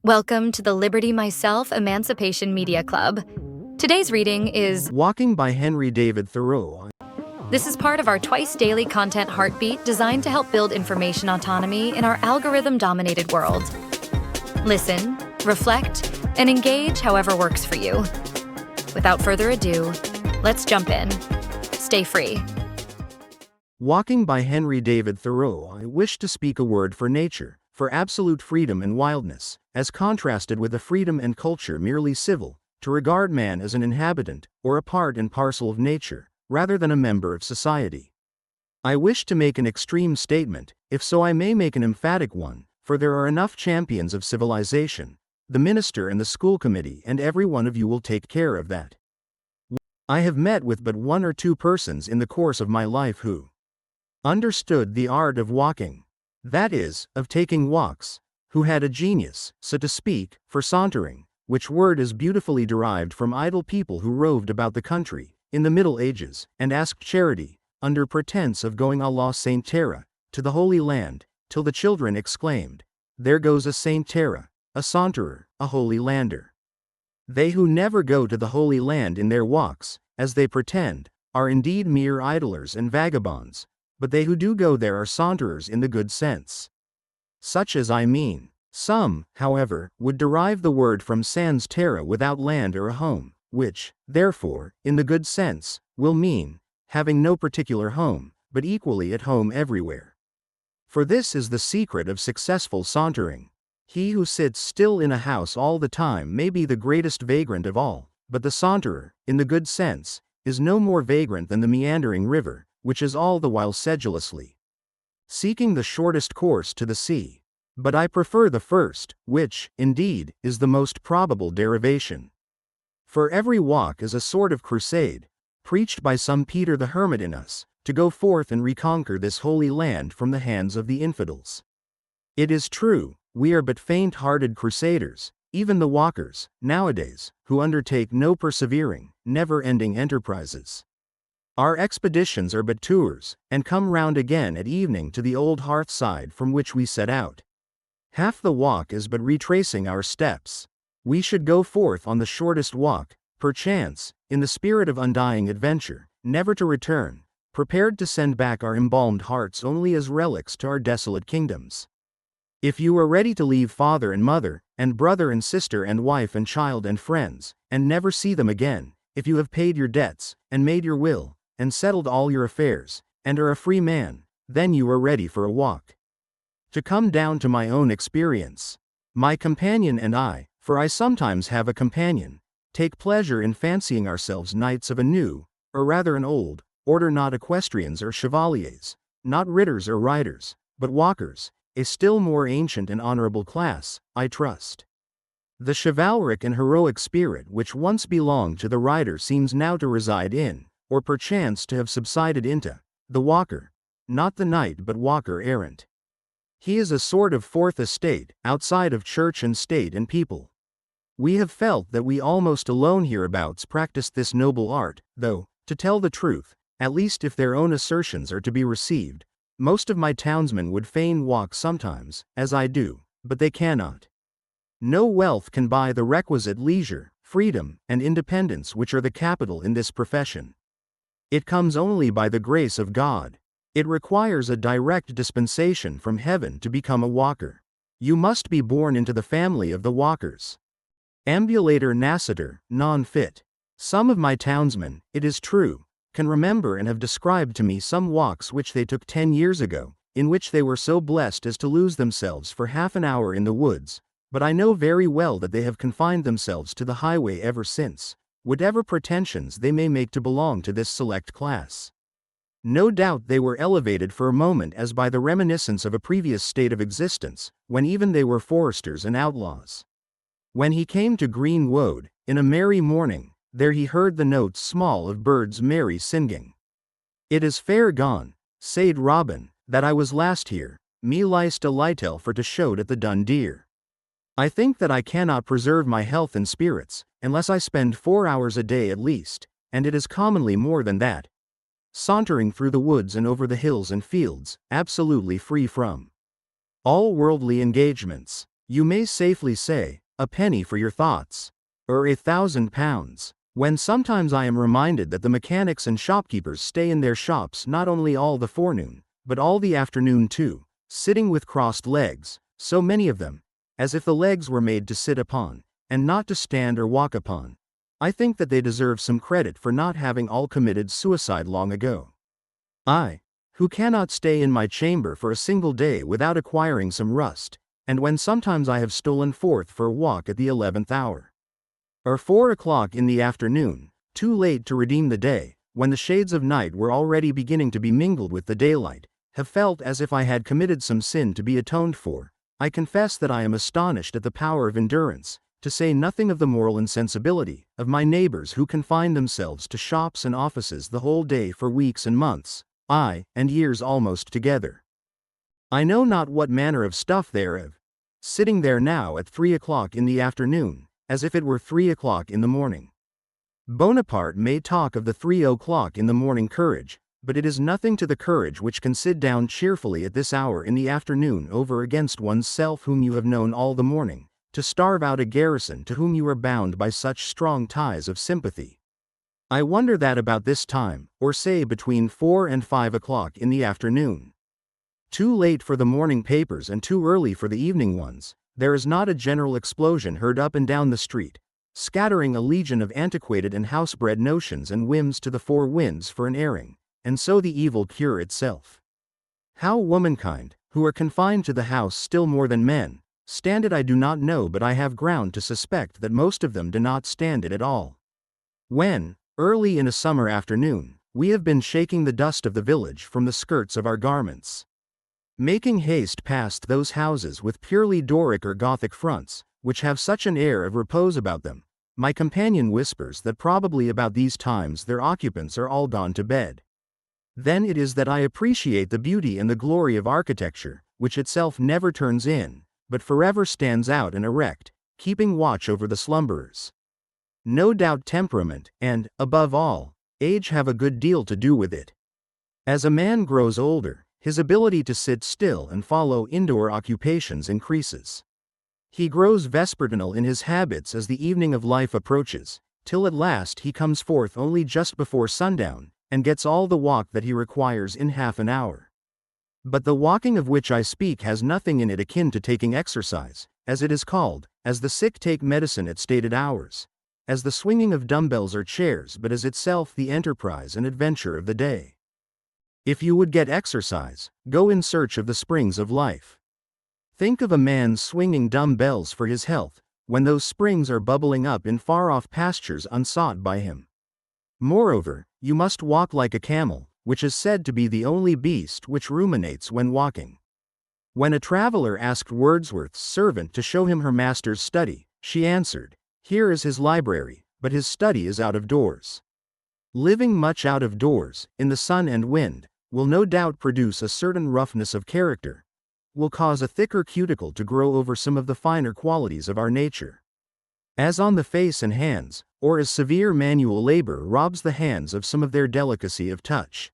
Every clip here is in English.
Welcome to the Liberty Myself Emancipation Media Club. Today's reading is Walking by Henry David Thoreau. This is part of our twice-daily content heartbeat designed to help build information autonomy in our algorithm-dominated world. Listen, reflect, and engage however works for you. Without further ado, let's jump in. Stay free. Walking by Henry David Thoreau. I wish to speak a word for nature, for absolute freedom and wildness, as contrasted with a freedom and culture merely civil, to regard man as an inhabitant, or a part and parcel of nature, rather than a member of society. I wish to make an extreme statement, if so I may make an emphatic one, for there are enough champions of civilization, the minister and the school committee, and every one of you will take care of that. I have met with but one or two persons in the course of my life who understood the art of walking, that is, of taking walks, who had a genius, so to speak, for sauntering, which word is beautifully derived from idle people who roved about the country, in the Middle Ages, and asked charity, under pretense of going à la Saint Terre, to the Holy Land, till the children exclaimed, "There goes a Saint Terre, a saunterer, a Holy Lander." They who never go to the Holy Land in their walks, as they pretend, are indeed mere idlers and vagabonds, but they who do go there are saunterers in the good sense. Such as I mean. Some, however, would derive the word from sans terre, without land or a home, which, therefore, in the good sense, will mean, having no particular home, but equally at home everywhere. For this is the secret of successful sauntering. He who sits still in a house all the time may be the greatest vagrant of all, but the saunterer, in the good sense, is no more vagrant than the meandering river, which is all the while sedulously seeking the shortest course to the sea. But I prefer the first, which, indeed, is the most probable derivation. For every walk is a sort of crusade, preached by some Peter the Hermit in us, to go forth and reconquer this holy land from the hands of the infidels. It is true, we are but faint-hearted crusaders, even the walkers, nowadays, who undertake no persevering, never-ending enterprises. Our expeditions are but tours, and come round again at evening to the old hearthside from which we set out. Half the walk is but retracing our steps. We should go forth on the shortest walk, perchance, in the spirit of undying adventure, never to return, prepared to send back our embalmed hearts only as relics to our desolate kingdoms. If you are ready to leave father and mother, and brother and sister and wife and child and friends, and never see them again, if you have paid your debts, and made your will, and settled all your affairs, and are a free man, then you are ready for a walk. To come down to my own experience, my companion and I, for I sometimes have a companion, take pleasure in fancying ourselves knights of a new, or rather an old, order, not equestrians or chevaliers, not ridders or riders, but walkers, a still more ancient and honorable class, I trust. The chivalric and heroic spirit which once belonged to the rider seems now to reside in, or perchance to have subsided into, the walker, not the knight but walker errant. He is a sort of fourth estate, outside of church and state and people. We have felt that we almost alone hereabouts practiced this noble art, though, to tell the truth, at least if their own assertions are to be received, most of my townsmen would fain walk sometimes, as I do, but they cannot. No wealth can buy the requisite leisure, freedom, and independence which are the capital in this profession. It comes only by the grace of God. It requires a direct dispensation from heaven to become a walker. You must be born into the family of the walkers. Ambulator nascitur, non fit. Some of my townsmen, it is true, can remember and have described to me some walks which they took 10 years ago, in which they were so blessed as to lose themselves for half an hour in the woods, but I know very well that they have confined themselves to the highway ever since, whatever pretensions they may make to belong to this select class. No doubt they were elevated for a moment as by the reminiscence of a previous state of existence, when even they were foresters and outlaws. When he came to Green Wood, in a merry morning, there he heard the notes small of birds merry singing. "It is fair gone," said Robin, "that I was last here, me lyst a lytel for to showed at the dun deer. I think that I cannot preserve my health and spirits, unless I spend 4 hours a day at least, and it is commonly more than that, sauntering through the woods and over the hills and fields, absolutely free from all worldly engagements. You may safely say, a penny for your thoughts. Or £1,000. When sometimes I am reminded that the mechanics and shopkeepers stay in their shops not only all the forenoon, but all the afternoon too, sitting with crossed legs, so many of them, as if the legs were made to sit upon, and not to stand or walk upon. I think that they deserve some credit for not having all committed suicide long ago. I, who cannot stay in my chamber for a single day without acquiring some rust, and when sometimes I have stolen forth for a walk at the 11th hour. Or 4 o'clock in the afternoon, too late to redeem the day, when the shades of night were already beginning to be mingled with the daylight, have felt as if I had committed some sin to be atoned for. I confess that I am astonished at the power of endurance, to say nothing of the moral insensibility, of my neighbors who confine themselves to shops and offices the whole day for weeks and months, aye, and years almost together. I know not what manner of stuff they are of, sitting there now at 3 o'clock in the afternoon, as if it were 3 o'clock in the morning. Bonaparte may talk of the 3 o'clock in the morning courage, but it is nothing to the courage which can sit down cheerfully at this hour in the afternoon over against one's self whom you have known all the morning, to starve out a garrison to whom you are bound by such strong ties of sympathy. I wonder that about this time, or say between 4 and 5 o'clock in the afternoon, too late for the morning papers and too early for the evening ones, there is not a general explosion heard up and down the street, scattering a legion of antiquated and housebred notions and whims to the four winds for an airing, and so the evil cure itself. How womankind, who are confined to the house still more than men, stand it I do not know, but I have ground to suspect that most of them do not stand it at all. When, early in a summer afternoon, we have been shaking the dust of the village from the skirts of our garments, making haste past those houses with purely Doric or Gothic fronts, which have such an air of repose about them, my companion whispers that probably about these times their occupants are all gone to bed. Then it is that I appreciate the beauty and the glory of architecture, which itself never turns in, but forever stands out and erect, keeping watch over the slumberers. No doubt temperament, and, above all, age have a good deal to do with it. As a man grows older, his ability to sit still and follow indoor occupations increases. He grows vespertinal in his habits as the evening of life approaches, till at last he comes forth only just before sundown, and gets all the walk that he requires in half an hour. But the walking of which I speak has nothing in it akin to taking exercise, as it is called, as the sick take medicine at stated hours, as the swinging of dumbbells or chairs, but as itself the enterprise and adventure of the day. If you would get exercise, go in search of the springs of life. Think of a man swinging dumbbells for his health, when those springs are bubbling up in far-off pastures unsought by him. Moreover, you must walk like a camel, which is said to be the only beast which ruminates when walking. When a traveler asked Wordsworth's servant to show him her master's study, she answered, "Here is his library, but his study is out of doors." Living much out of doors, in the sun and wind, will no doubt produce a certain roughness of character, will cause a thicker cuticle to grow over some of the finer qualities of our nature, as on the face and hands, or as severe manual labor robs the hands of some of their delicacy of touch.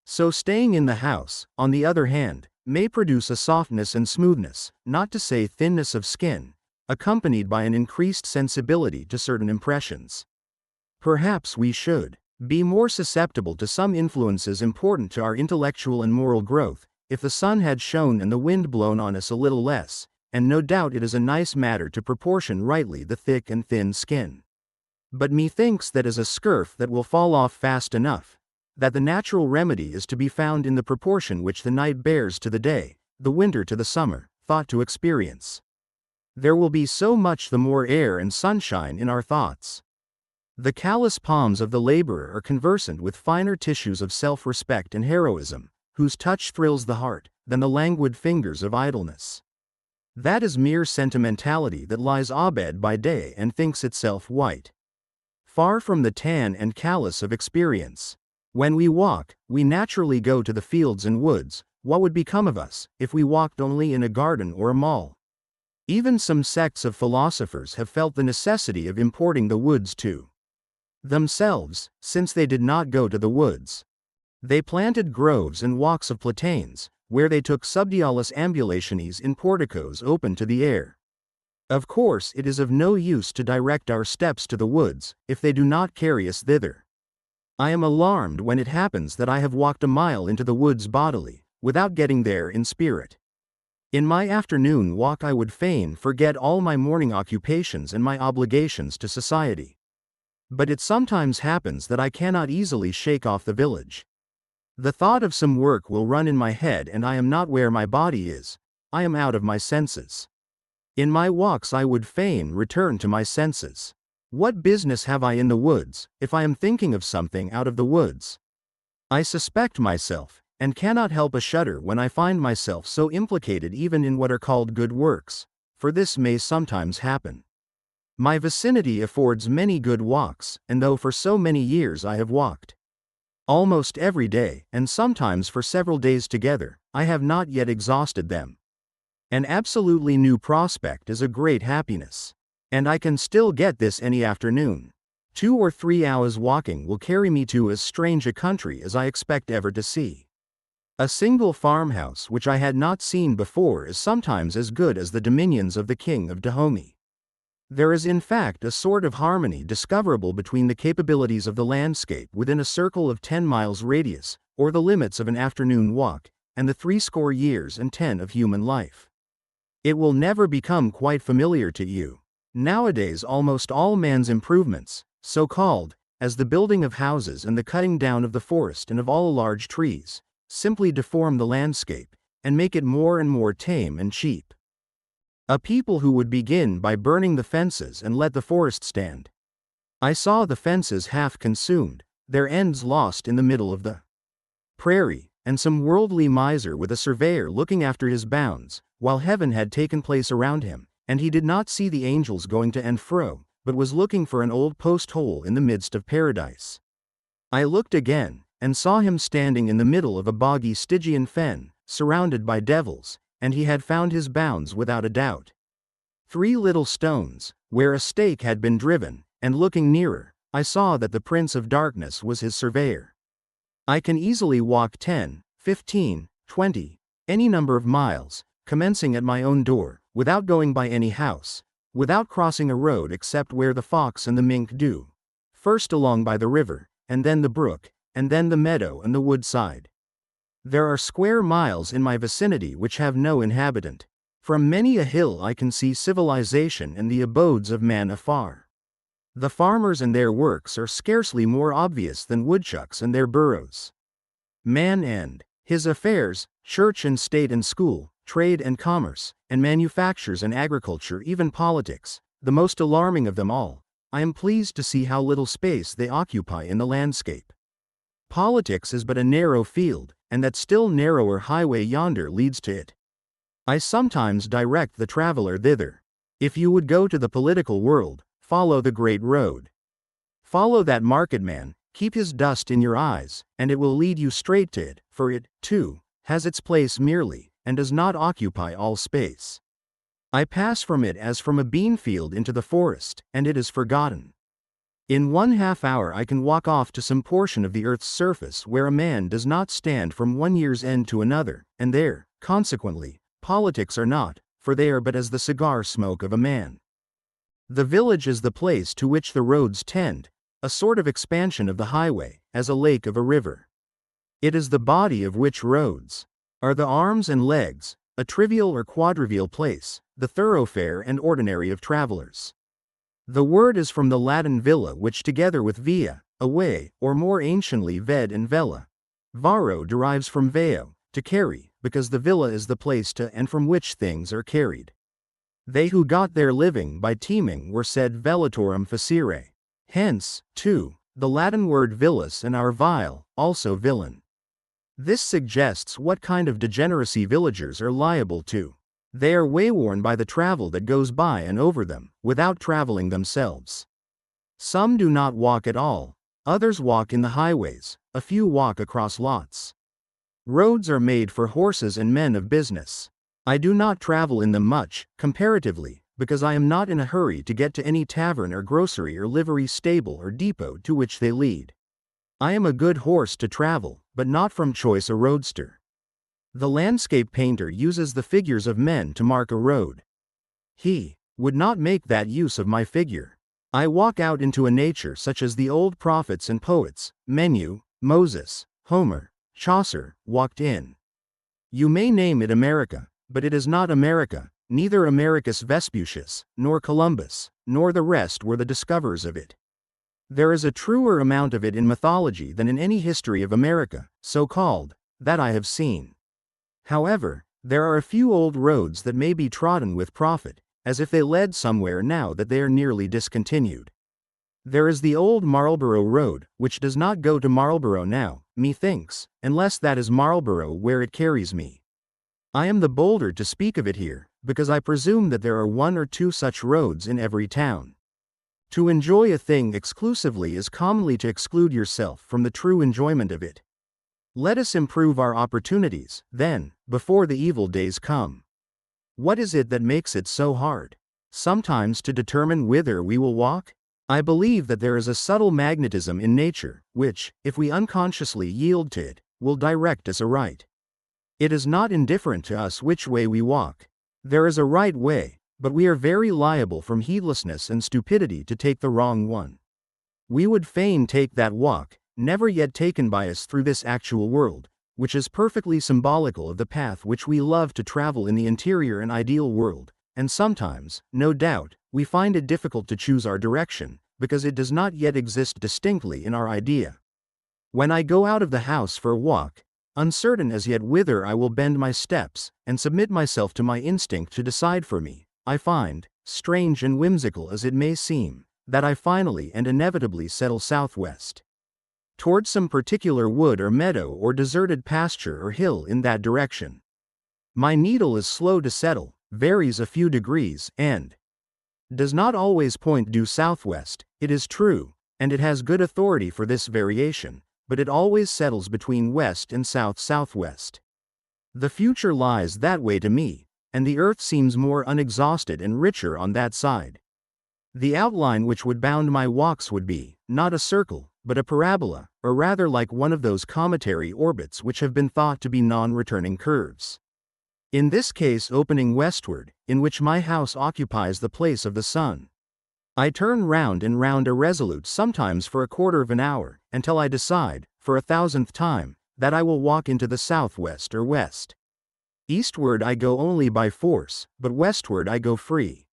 So staying in the house, on the other hand, may produce a softness and smoothness, not to say thinness of skin, accompanied by an increased sensibility to certain impressions. Perhaps we should be more susceptible to some influences important to our intellectual and moral growth, if the sun had shone and the wind blown on us a little less, and no doubt it is a nice matter to proportion rightly the thick and thin skin. But methinks that as a scurf that will fall off fast enough, that the natural remedy is to be found in the proportion which the night bears to the day, the winter to the summer, thought to experience. There will be so much the more air and sunshine in our thoughts. The callous palms of the laborer are conversant with finer tissues of self-respect and heroism, whose touch thrills the heart, than the languid fingers of idleness. That is mere sentimentality that lies abed by day and thinks itself white. Far from the tan and callous of experience. When we walk, we naturally go to the fields and woods. What would become of us, if we walked only in a garden or a mall? Even some sects of philosophers have felt the necessity of importing the woods to themselves, since they did not go to the woods. They planted groves and walks of platanes, where they took subdialis ambulationes in porticos open to the air, Of course, it is of no use to direct our steps to the woods, if they do not carry us thither. I am alarmed when it happens that I have walked a mile into the woods bodily, without getting there in spirit. In my afternoon walk I would fain forget all my morning occupations and my obligations to society. But it sometimes happens that I cannot easily shake off the village. The thought of some work will run in my head and I am not where my body is, I am out of my senses. In my walks I would fain return to my senses. What business have I in the woods, if I am thinking of something out of the woods? I suspect myself, and cannot help a shudder when I find myself so implicated even in what are called good works, for this may sometimes happen. My vicinity affords many good walks, and though for so many years I have walked almost every day, and sometimes for several days together, I have not yet exhausted them. An absolutely new prospect is a great happiness. And I can still get this any afternoon. 2 or 3 hours walking will carry me to as strange a country as I expect ever to see. A single farmhouse which I had not seen before is sometimes as good as the dominions of the king of Dahomey. There is in fact a sort of harmony discoverable between the capabilities of the landscape within a circle of 10 miles radius, or the limits of an afternoon walk, and the 70 years and 10 of human life. It will never become quite familiar to you. Nowadays almost all man's improvements, so-called, as the building of houses and the cutting down of the forest and of all large trees, simply deform the landscape, and make it more and more tame and cheap. A people who would begin by burning the fences and let the forest stand. I saw the fences half consumed, their ends lost in the middle of the prairie, and some worldly miser with a surveyor looking after his bounds, while heaven had taken place around him, and he did not see the angels going to and fro, but was looking for an old post hole in the midst of paradise. I looked again, and saw him standing in the middle of a boggy Stygian fen, surrounded by devils, and he had found his bounds without a doubt. 3 little stones, where a stake had been driven, and looking nearer, I saw that the Prince of Darkness was his surveyor. I can easily walk 10, 15, 20, any number of miles, commencing at my own door, without going by any house, without crossing a road except where the fox and the mink do, first along by the river, and then the brook, and then the meadow and the wood side. There are square miles in my vicinity which have no inhabitant. From many a hill I can see civilization and the abodes of man afar. The farmers and their works are scarcely more obvious than woodchucks and their burrows. Man and his affairs, church and state and school, trade and commerce, and manufactures and agriculture, even politics, the most alarming of them all, I am pleased to see how little space they occupy in the landscape. Politics is but a narrow field, and that still narrower highway yonder leads to it. I sometimes direct the traveler thither. If you would go to the political world, follow the great road. Follow that marketman, keep his dust in your eyes, and it will lead you straight to it, for it, too, has its place merely, and does not occupy all space. I pass from it as from a bean field into the forest, and it is forgotten. In 1/2 hour I can walk off to some portion of the earth's surface where a man does not stand from one year's end to another, and there, consequently, politics are not, for they are but as the cigar smoke of a man. The village is the place to which the roads tend, a sort of expansion of the highway, as a lake of a river. It is the body of which roads are the arms and legs, a trivial or quadrivial place, the thoroughfare and ordinary of travelers. The word is from the Latin villa, which together with via, a way, or more anciently ved and vella, varo derives from veo, to carry, because the villa is the place to and from which things are carried. They who got their living by teaming were said vellatorum facere. Hence, too, the Latin word villus and our vile, also villain. This suggests what kind of degeneracy villagers are liable to. They are wayworn by the travel that goes by and over them, without traveling themselves. Some do not walk at all, others walk in the highways, a few walk across lots. Roads are made for horses and men of business. I do not travel in them much, comparatively, because I am not in a hurry to get to any tavern or grocery or livery stable or depot to which they lead. I am a good horse to travel, but not from choice a roadster. The landscape painter uses the figures of men to mark a road. He would not make that use of my figure. I walk out into a nature such as the old prophets and poets, Menu, Moses, Homer, Chaucer, walked in. You may name it America, but it is not America, neither Americus Vespucius, nor Columbus, nor the rest were the discoverers of it. There is a truer amount of it in mythology than in any history of America, so-called, that I have seen. However, there are a few old roads that may be trodden with profit, as if they led somewhere now that they are nearly discontinued. There is the old Marlborough Road, which does not go to Marlborough now, methinks, unless that is Marlborough where it carries me. I am the bolder to speak of it here, because I presume that there are one or two such roads in every town. To enjoy a thing exclusively is commonly to exclude yourself from the true enjoyment of it. Let us improve our opportunities, then, before the evil days come. What is it that makes it so hard? Sometimes to determine whither we will walk? I believe that there is a subtle magnetism in nature, which, if we unconsciously yield to it, will direct us aright. It is not indifferent to us which way we walk. There is a right way, but we are very liable from heedlessness and stupidity to take the wrong one. We would fain take that walk, never yet taken by us through this actual world, which is perfectly symbolical of the path which we love to travel in the interior and ideal world, and sometimes, no doubt, we find it difficult to choose our direction, because it does not yet exist distinctly in our idea. When I go out of the house for a walk, uncertain as yet whither I will bend my steps, and submit myself to my instinct to decide for me, I find, strange and whimsical as it may seem, that I finally and inevitably settle southwest. Toward some particular wood or meadow or deserted pasture or hill in that direction. My needle is slow to settle, varies a few degrees, and does not always point due southwest, it is true, and it has good authority for this variation, but it always settles between west and south-southwest. The future lies that way to me, and the earth seems more unexhausted and richer on that side. The outline which would bound my walks would be, not a circle, but a parabola, or rather like one of those cometary orbits which have been thought to be non-returning curves. In this case opening westward, in which my house occupies the place of the sun. I turn round and round irresolute sometimes for a quarter of an hour, until I decide, for a thousandth time, that I will walk into the southwest or west. Eastward I go only by force, but westward I go free.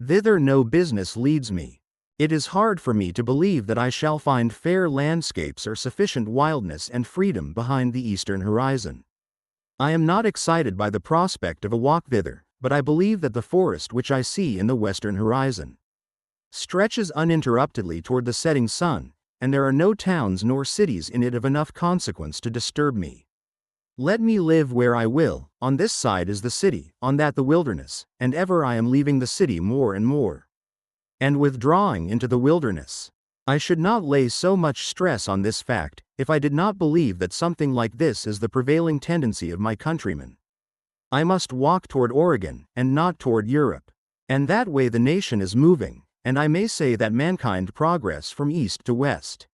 Thither no business leads me. It is hard for me to believe that I shall find fair landscapes or sufficient wildness and freedom behind the eastern horizon. I am not excited by the prospect of a walk thither, but I believe that the forest which I see in the western horizon stretches uninterruptedly toward the setting sun, and there are no towns nor cities in it of enough consequence to disturb me. Let me live where I will, on this side is the city, on that the wilderness, and ever I am leaving the city more and more, and withdrawing into the wilderness. I should not lay so much stress on this fact, if I did not believe that something like this is the prevailing tendency of my countrymen. I must walk toward Oregon, and not toward Europe. And that way the nation is moving, and I may say that mankind progress from east to west.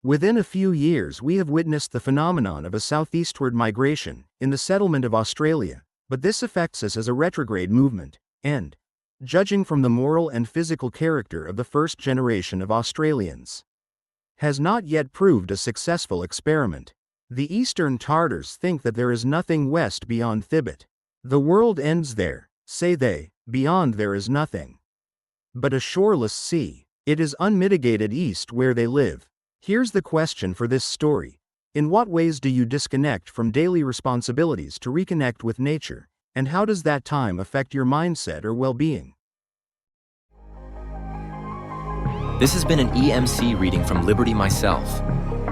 Within a few years we have witnessed the phenomenon of a southeastward migration, in the settlement of Australia, but this affects us as a retrograde movement, and, judging from the moral and physical character of the first generation of Australians, has not yet proved a successful experiment. The Eastern Tartars think that there is nothing west beyond Thibet. The world ends there, say they, beyond there is nothing but a shoreless sea. It is unmitigated east where they live. Here's the question for this story. In what ways do you disconnect from daily responsibilities to reconnect with nature, and how does that time affect your mindset or well-being? This has been an EMC reading from Liberty Myself.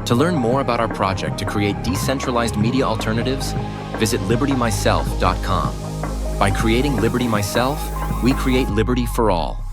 To learn more about our project to create decentralized media alternatives, visit libertymyself.com. By creating Liberty Myself, we create liberty for all.